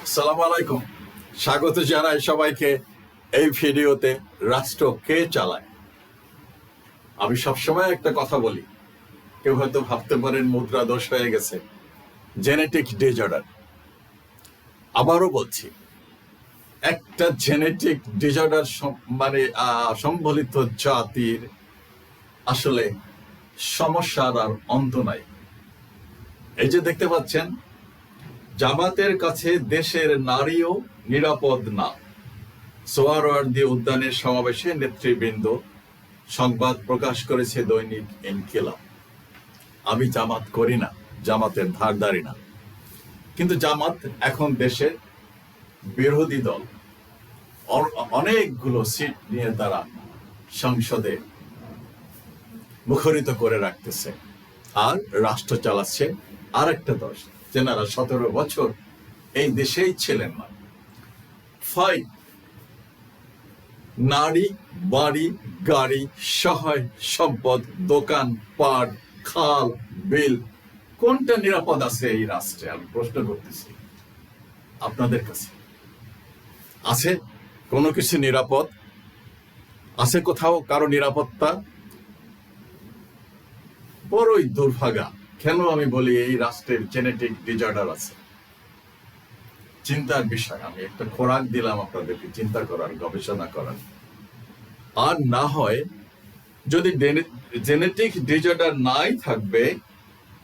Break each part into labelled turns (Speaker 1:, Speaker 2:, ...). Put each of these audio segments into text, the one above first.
Speaker 1: আসসালামু আলাইকুম। স্বাগত জানাই সবাইকে এই ভিডিওতে। রাষ্ট্র কে চালায়? আমি সবসময় একটা কথা বলি, কেউ হয়তো ভাবতে পারেন মুদ্রা দোষ হয়ে গেছে, জেনেটিক ডিজঅর্ডার। আবারও বলছি, একটা জেনেটিক ডিজঅর্ডার মানে সম্বলিত জাতির আসলে সমস্যার আর অন্ত নাই। এই যে দেখতে পাচ্ছেন, জামাতের কাছে দেশের নারীও নিরাপদ না। সোহরাওয়ার্দী উদ্যানের সমাবেশে নেতৃবৃন্দ সংবাদ প্রকাশ করেছে দৈনিক ইনকিলাব। আমি জামাত করি না, জামাতের ধারধারি না, কিন্তু জামাত এখন দেশের বিরোধী দল। অনেকগুলো সিট নিয়ে তারা সংসদে মুখরিত করে রাখতেছে, আর রাষ্ট্র চালাচ্ছে আর একটা দল, যেনারা 17 বছর এই দেশেই ছিলেন না। ফাইন, নারী, বাড়ি, গাড়ি, সহায় সম্পদ, দোকান পাট, খাল, বিল, কোনটা নিরাপদ আছে এই রাষ্ট্রে? আমি প্রশ্ন করতেছি আপনাদের কাছে। আছে কোনো কিছু নিরাপদ? আছে কোথাও কারো নিরাপত্তা? বড়ই দুর্ভাগা। কেন আমি বলি এই রাষ্ট্রের জেনেটিক ডিজঅর্ডার আছে? চিন্তার বিষয়। আমি একটা খোরাক দিলাম আপনাদেরকে চিন্তা করার, গবেষণা করার। আর না হয় যদি জেনেটিক ডিজঅর্ডার নাই থাকবে,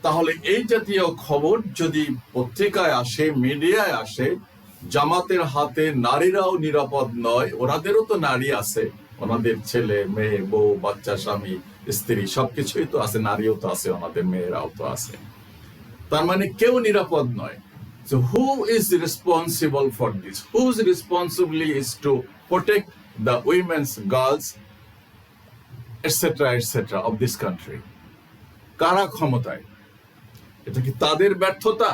Speaker 1: তাহলে এই জাতীয় খবর যদি পত্রিকায় আসে, মিডিয়ায় আসে, জামাতের হাতে নারীরাও নিরাপদ নয়, ওনাদেরও তো নারী আছে, ওনাদের ছেলে মেয়ে, বউ বাচ্চা, স্বামী স্ত্রী সবকিছুই তো আছে, নারীও তো আছে, ওনাদের মেয়েরাও তো আছে। তার মানে কেউ নিরাপদ নয়। So who is responsible for this? Whose responsibility is to protect the women's, girls, etc., etc. of this country? কারা ক্ষমতায়? এটা কি তাদের ব্যর্থতা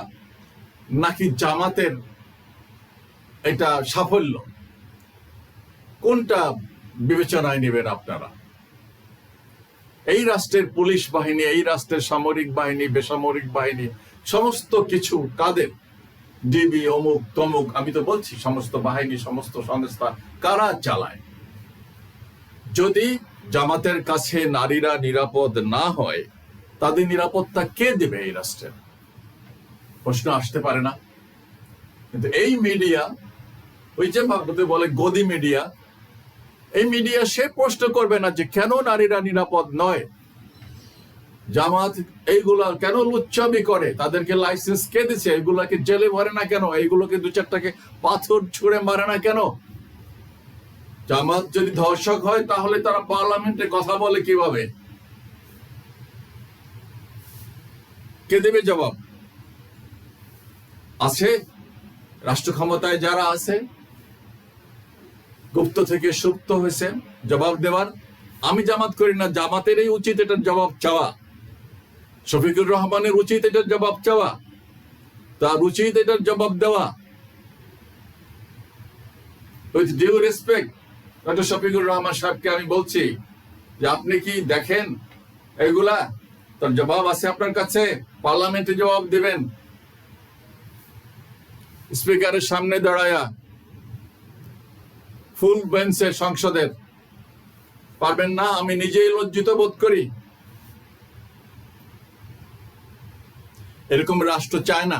Speaker 1: নাকি জামাতের এটা সাফল্য? কোনটা বিবেচনায় নেবেন আপনারা? এই রাষ্ট্রের পুলিশ বাহিনী, এই রাষ্ট্রের সামরিক বাহিনী, বেসামরিক বাহিনী, সমস্ত কিছু কাদের? ডিবি, অমুক তমুক, আমি তো বলছি সমস্ত বাহিনী, সমস্ত সংস্থা কারা চালায়? যদি জামাতের কাছে নারীরা নিরাপদ না হয়, তাদের নিরাপত্তা কে দেবে এই রাষ্ট্রের? প্রশ্ন আসতে পারে না? কিন্তু এই মিডিয়া, ওই যে বলে গদি মিডিয়া, এই মিডিয়া সে প্রশ্ন করবে না যে কেন নারীরা নিরাপদ নয়। জামাত এইগুলা কেন লুচ্চামি করে? তাদেরকে লাইসেন্স কে দিচ্ছে? এগুলাকে জেলে ভরে না কেন? এইগুলোকে 2-4টাকে পাথর ছুঁড়ে মারে না কেন? জামাত যদি ধর্ষক হয়, তাহলে তারা পার্লামেন্টে কথা বলে কিভাবে? কে দেবে জবাব? আছে রাষ্ট্র ক্ষমতায় যারা আছে, গুপ্ত থেকে সুপ্ত হয়েছে জবাব দেওয়ার। আমি জামাত করি না, জামাতেরই উচিত এটার জবাব চাওয়া। শফিকুর রহমানের উচিত এটার জবাব চাওয়া, তার উচিত এটার জবাব দেওয়া। With due respect doctor Shafiqur Rahman সাহেবকে আমি বলছি যে আপনি কি দেখেন এগুলা? তার জবাব আছে আপনার কাছে, পার্লামেন্টে জবাব দিবেন, স্পিকারের সামনে দাঁড়ায়া, ফুল বেঞ্চে সংসদের। পারবেন না? আমি নিজেই লজ্জিত বোধ করি। এরকম রাষ্ট্র চায় না।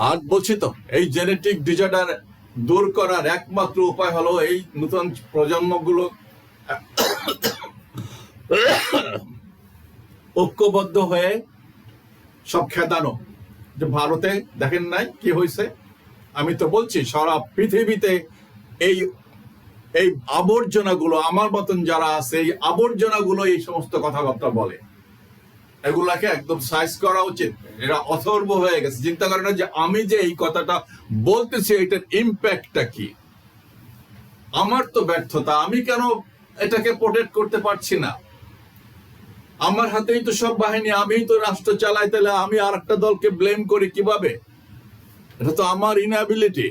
Speaker 1: আর বলছি তো, এই জেনেটিক ডিজঅর্ডার দূর করার একমাত্র উপায় হলো এই নতুন প্রজন্মগুলো ঐক্যবদ্ধ হয়ে সব খেদানো। যে ভারতে দেখেন নাই কি হয়েছে? আমি তো বলছি সারা পৃথিবীতে এই এই আবর্জনাগুলো, আমার মতন যারা আছে, এই আবর্জনাগুলো এই সমস্ত কথাবার্তা বলে। এগুলাকে একদম সাইজ করা উচিত। এরা অথর্ব হয়ে গেছে, চিন্তা করে না যে আমি যে এই কথাটা বলতেছি এটার ইম্প্যাক্টটা কি। আমার তো ব্যর্থতা, আমি কেন এটাকে প্রোটেক্ট করতে পারছি না? আমার হাতেই তো সব বাহিনী, আমিই তো রাষ্ট্র চালাই, তাহলে আমি আর একটা দলকে ব্লেম করি কিভাবে? এটা তো আমার inability.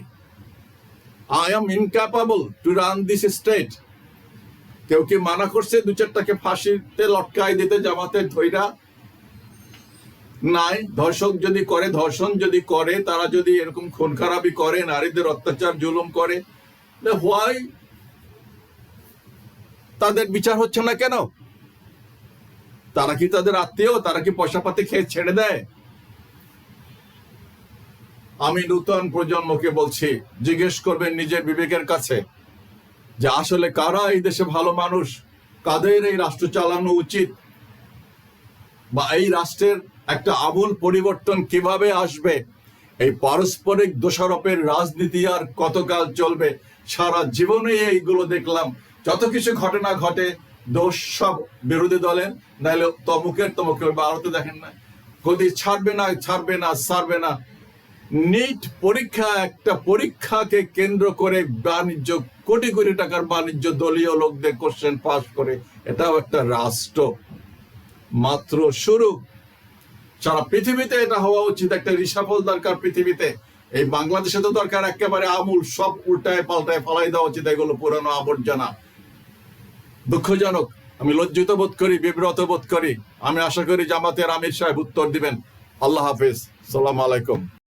Speaker 1: I am incapable to run this state. কেউ কি মানা করছে 2-4টাকে ফাঁসিতে লটকাই দিতে জামাতের ধইরা? নাই। ধর্ষক যদি করে, ধর্ষণ যদি করে, তারা যদি এরকম খুন খারাপি করে, নারীদের অত্যাচার জুলুম করে, হোয়াই তাদের বিচার হচ্ছে না কেন? তারা কি তাদের আত্মীয়? তারা কি পয়সা পাতি খেয়ে ছেড়ে দেয়? আমি নূতন প্রজন্মকে বলছি, জিজ্ঞেস করবেন নিজের বিবেকের কাছে যে আসলে কারা এই দেশে ভালো মানুষ, কাদের এই রাষ্ট্র চালানো উচিত, বা এই রাষ্ট্রের একটা আমূল পরিবর্তন কিভাবে আসবে। এই পারস্পরিক দোষারোপের রাজনীতি আর কতকাল চলবে? সারা জীবনে এইগুলো দেখলাম, যত কিছু ঘটনা ঘটে দোষ সব বিরোধী দলের, নাহলে তমুকের। ভারতে দেখেন না, গদি ছাড়বে না, ছাড়বে না, ছাড়বে না। নিট পরীক্ষা, একটা পরীক্ষাকে কেন্দ্র করে বাণিজ্য, কোটি কোটি টাকার বাণিজ্য, দলীয় লোকদের কোশ্চেন পাস করে, এটাও একটা রাষ্ট্র। মাত্র শুরু। সারা পৃথিবীতে এটা হওয়া উচিত, একটা রিসাফল দরকার পৃথিবীতে। এই বাংলাদেশে তো দরকার একেবারে আমূল সব উল্টায় পাল্টায় ফালাই দেওয়া উচিত, এগুলো পুরানো আবর্জনা। দুঃখজনক, আমি লজ্জিত বোধ করি, বিব্রত বোধ করি। আমি আশা করি জামাতের আমির সাহেব উত্তর দিবেন। আল্লাহ হাফেজ, সালাম আলাইকুম।